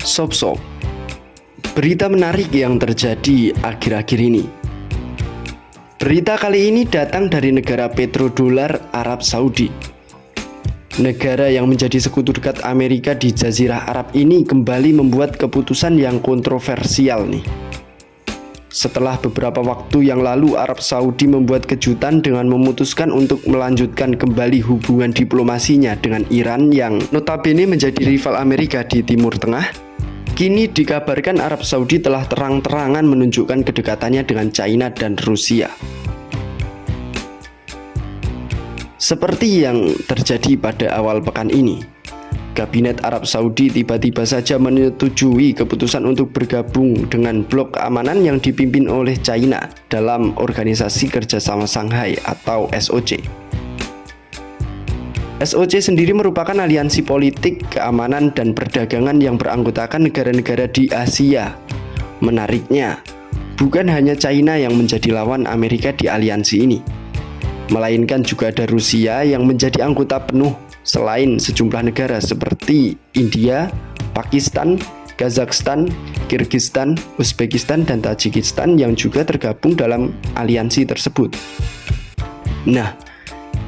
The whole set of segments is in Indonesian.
Sob-sob, berita menarik yang terjadi akhir-akhir ini. Berita kali ini datang dari negara petrodolar Arab Saudi. Negara yang menjadi sekutu dekat Amerika di Jazirah Arab ini kembali membuat keputusan yang kontroversial nih. Setelah beberapa waktu yang lalu, Arab Saudi membuat kejutan dengan memutuskan untuk melanjutkan kembali hubungan diplomasinya dengan Iran yang notabene menjadi rival Amerika di Timur Tengah. Kini dikabarkan Arab Saudi telah terang-terangan menunjukkan kedekatannya dengan China dan Rusia. Seperti yang terjadi pada awal pekan ini, Kabinet Arab Saudi tiba-tiba saja menyetujui keputusan untuk bergabung dengan blok keamanan yang dipimpin oleh China dalam Organisasi Kerjasama Shanghai atau SOC. SOC sendiri merupakan aliansi politik, keamanan, dan perdagangan yang beranggotakan negara-negara di Asia. Menariknya, bukan hanya China yang menjadi lawan Amerika di aliansi ini, melainkan juga ada Rusia yang menjadi anggota penuh, selain sejumlah negara seperti India, Pakistan, Kazakhstan, Kirgistan, Uzbekistan, dan Tajikistan yang juga tergabung dalam aliansi tersebut. Nah,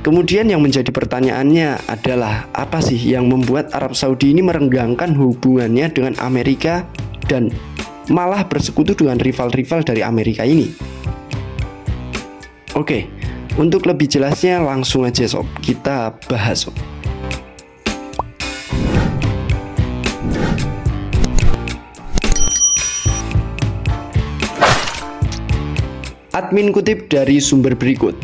kemudian yang menjadi pertanyaannya adalah apa sih yang membuat Arab Saudi ini merenggangkan hubungannya dengan Amerika dan malah bersekutu dengan rival-rival dari Amerika ini? Oke, untuk lebih jelasnya langsung aja sob, kita bahas sob. Admin kutip dari sumber berikut.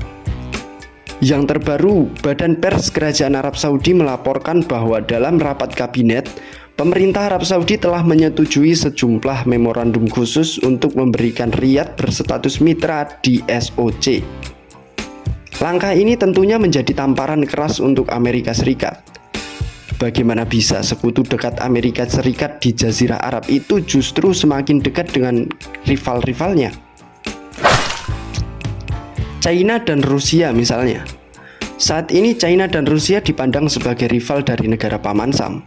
Yang terbaru, Badan Pers Kerajaan Arab Saudi melaporkan bahwa dalam rapat kabinet, pemerintah Arab Saudi telah menyetujui sejumlah memorandum khusus untuk memberikan Riyadh berstatus mitra di SOC. Langkah ini tentunya menjadi tamparan keras untuk Amerika Serikat. Bagaimana bisa sekutu dekat Amerika Serikat di Jazirah Arab itu justru semakin dekat dengan rival-rivalnya? China dan Rusia misalnya. Saat ini China dan Rusia dipandang sebagai rival dari negara Paman Sam.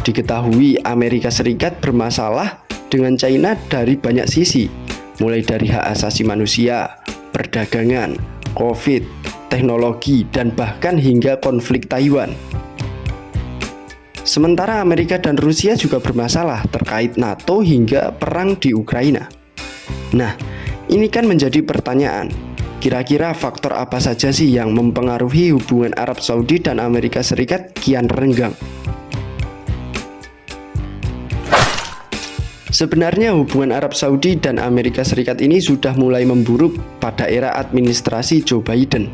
Diketahui Amerika Serikat bermasalah dengan China dari banyak sisi, mulai dari hak asasi manusia, perdagangan, COVID, teknologi, dan bahkan hingga konflik Taiwan. Sementara Amerika dan Rusia juga bermasalah terkait NATO hingga perang di Ukraina. Nah, ini kan menjadi pertanyaan. Kira-kira faktor apa saja sih yang mempengaruhi hubungan Arab Saudi dan Amerika Serikat kian renggang? Sebenarnya hubungan Arab Saudi dan Amerika Serikat ini sudah mulai memburuk pada era administrasi Joe Biden.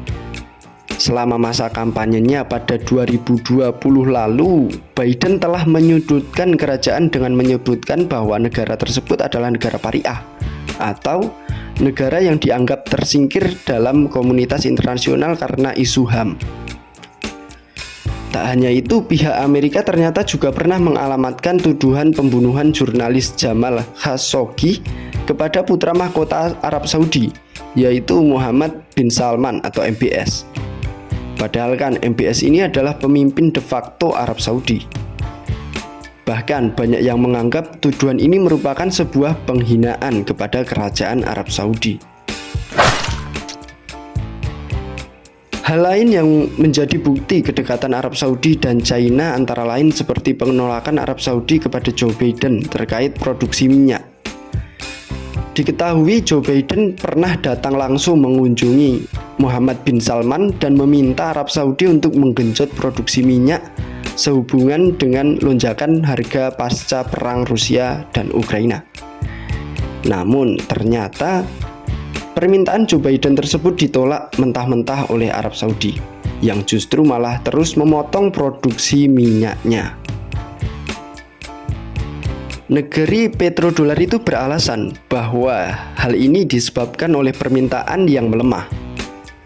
Selama masa kampanyenya pada 2020 lalu, Biden telah menyudutkan kerajaan dengan menyebutkan bahwa negara tersebut adalah negara pariah atau negara yang dianggap tersingkir dalam komunitas internasional karena isu HAM. Tak hanya itu, pihak Amerika ternyata juga pernah mengalamatkan tuduhan pembunuhan jurnalis Jamal Khashoggi kepada putra mahkota Arab Saudi, yaitu Mohammed bin Salman atau MBS. Padahal kan MBS ini adalah pemimpin de facto Arab Saudi. Bahkan banyak yang menganggap tuduhan ini merupakan sebuah penghinaan kepada kerajaan Arab Saudi. Hal lain yang menjadi bukti kedekatan Arab Saudi dan China antara lain seperti penolakan Arab Saudi kepada Joe Biden terkait produksi minyak. Diketahui Joe Biden pernah datang langsung mengunjungi Mohammed bin Salman dan meminta Arab Saudi untuk menggenjot produksi minyak sehubungan dengan lonjakan harga pasca perang Rusia dan Ukraina. Namun ternyata permintaan Joe Biden tersebut ditolak mentah-mentah oleh Arab Saudi, yang justru malah terus memotong produksi minyaknya. Negeri petrodolar itu beralasan bahwa hal ini disebabkan oleh permintaan yang melemah.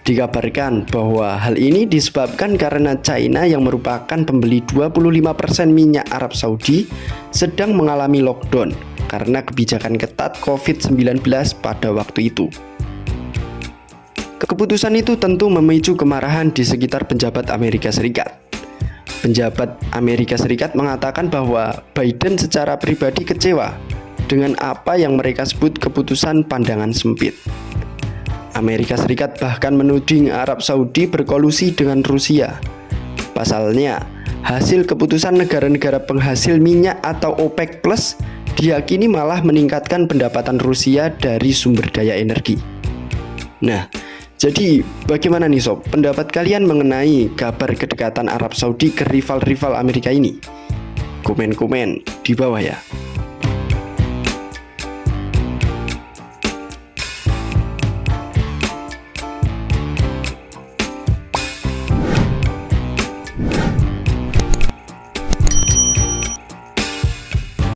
Dikabarkan bahwa hal ini disebabkan karena China yang merupakan pembeli 25% minyak Arab Saudi sedang mengalami lockdown karena kebijakan ketat COVID-19 pada waktu itu. Keputusan itu tentu memicu kemarahan di sekitar pejabat Amerika Serikat. Penjabat Amerika Serikat mengatakan bahwa Biden secara pribadi kecewa dengan apa yang mereka sebut keputusan pandangan sempit. Amerika Serikat bahkan menuding Arab Saudi berkolusi dengan Rusia. Pasalnya, hasil keputusan negara-negara penghasil minyak atau OPEC Plus diyakini malah meningkatkan pendapatan Rusia dari sumber daya energi. Nah, jadi bagaimana nih sob, pendapat kalian mengenai kabar kedekatan Arab Saudi ke rival-rival Amerika ini? Komen-komen di bawah ya.